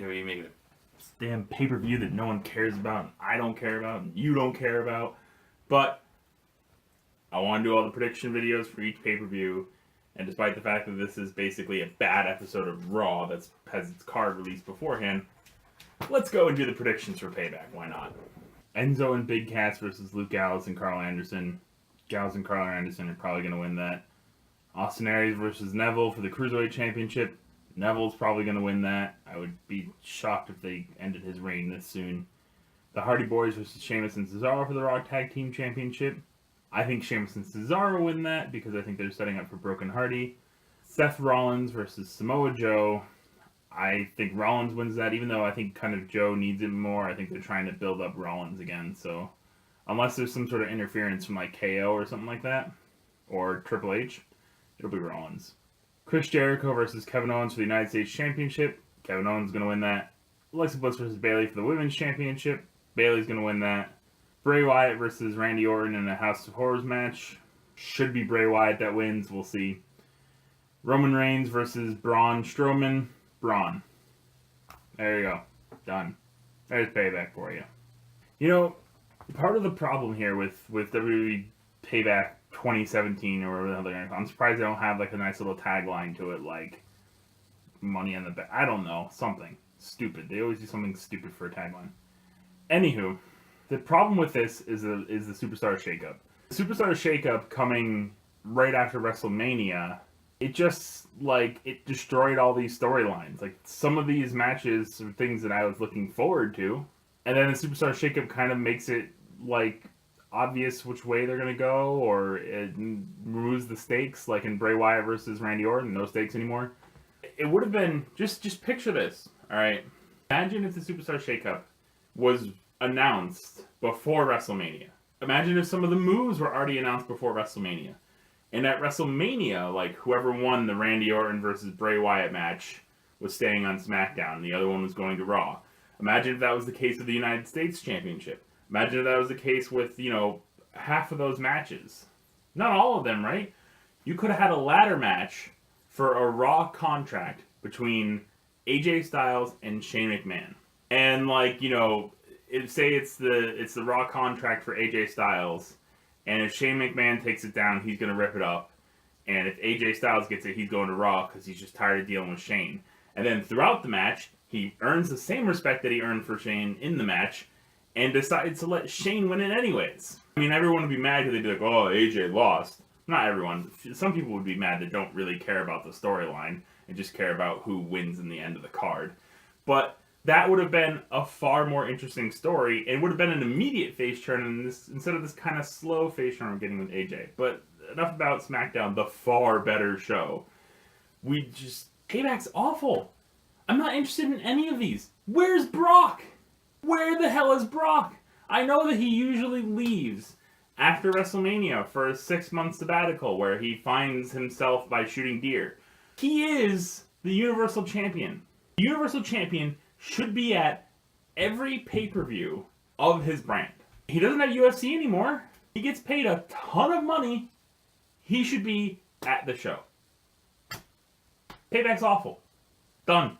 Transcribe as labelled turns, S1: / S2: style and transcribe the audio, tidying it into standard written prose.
S1: WWE making a damn pay-per-view that no one cares about, and I don't care about, and you don't care about. But I want to do all the prediction videos for each pay-per-view, and despite the fact that this is basically a bad episode of Raw that has its card released beforehand, let's go and do the predictions for Payback. Why not? Enzo and Big Cass versus Luke Gallows and Carl Anderson. Gallows and Carl Anderson are probably going to win that. Austin Aries versus Neville for the Cruiserweight Championship. Neville's probably going to win that. I would be shocked if they ended his reign this soon. The Hardy Boys versus Sheamus and Cesaro for the Raw Tag Team Championship. I think Sheamus and Cesaro win that because I think they're setting up for Broken Hardy. Seth Rollins versus Samoa Joe. I think Rollins wins that, even though I think kind of Joe needs it more. I think they're trying to build up Rollins again. So unless there's some sort of interference from like KO or something like that, or Triple H, it'll be Rollins. Chris Jericho versus Kevin Owens for the United States Championship. Kevin Owens is going to win that. Alexa Bliss versus Bayley for the Women's Championship. Bayley's going to win that. Bray Wyatt versus Randy Orton in a House of Horrors match. Should be Bray Wyatt that wins. We'll see. Roman Reigns versus Braun Strowman. Braun. There you go. Done. There's Payback for you. You know, part of the problem here with WWE Payback 2017 or whatever the hell they're going to call it, I'm surprised they don't have like a nice little tagline to it like Money in the Bank. I don't know. Something stupid. They always do something stupid for a tagline. Anywho, the problem with this is the Superstar Shakeup. The Superstar Shakeup coming right after WrestleMania, it just, like, it destroyed all these storylines. Like, some of these matches are things that I was looking forward to, and then the Superstar Shakeup kind of makes it, like, obvious which way they're going to go, or it removes the stakes, like in Bray Wyatt versus Randy Orton, no stakes anymore. It would have been, just picture this, alright? Imagine if the Superstar Shakeup was announced before WrestleMania. Imagine if some of the moves were already announced before WrestleMania. And at WrestleMania, like, whoever won the Randy Orton versus Bray Wyatt match was staying on SmackDown, and the other one was going to Raw. Imagine if that was the case with the United States Championship. Imagine if that was the case with, you know, half of those matches. Not all of them, right? You could have had a ladder match for a Raw contract between AJ Styles and Shane McMahon. And, like, you know, say it's the Raw contract for AJ Styles, and if Shane McMahon takes it down, he's going to rip it up. And if AJ Styles gets it, he's going to Raw because he's just tired of dealing with Shane. And then throughout the match, he earns the same respect that he earned for Shane in the match and decides to let Shane win it anyways. I mean, everyone would be mad because they'd be like, oh, AJ lost. Not everyone. Some people would be mad that don't really care about the storyline and just care about who wins in the end of the card. But that would have been a far more interesting story. It would have been an immediate face turn instead of this kind of slow face turn we're getting with AJ. But enough about SmackDown, the far better show. Payback's awful. I'm not interested in any of these. Where's Brock? Where the hell is Brock? I know that he usually leaves after WrestleMania for a 6-month sabbatical where he finds himself by shooting deer. He is the Universal Champion. The Universal Champion should be at every pay-per-view of his brand. He doesn't have UFC anymore. He gets paid a ton of money. He should be at the show. Payback's awful. Done.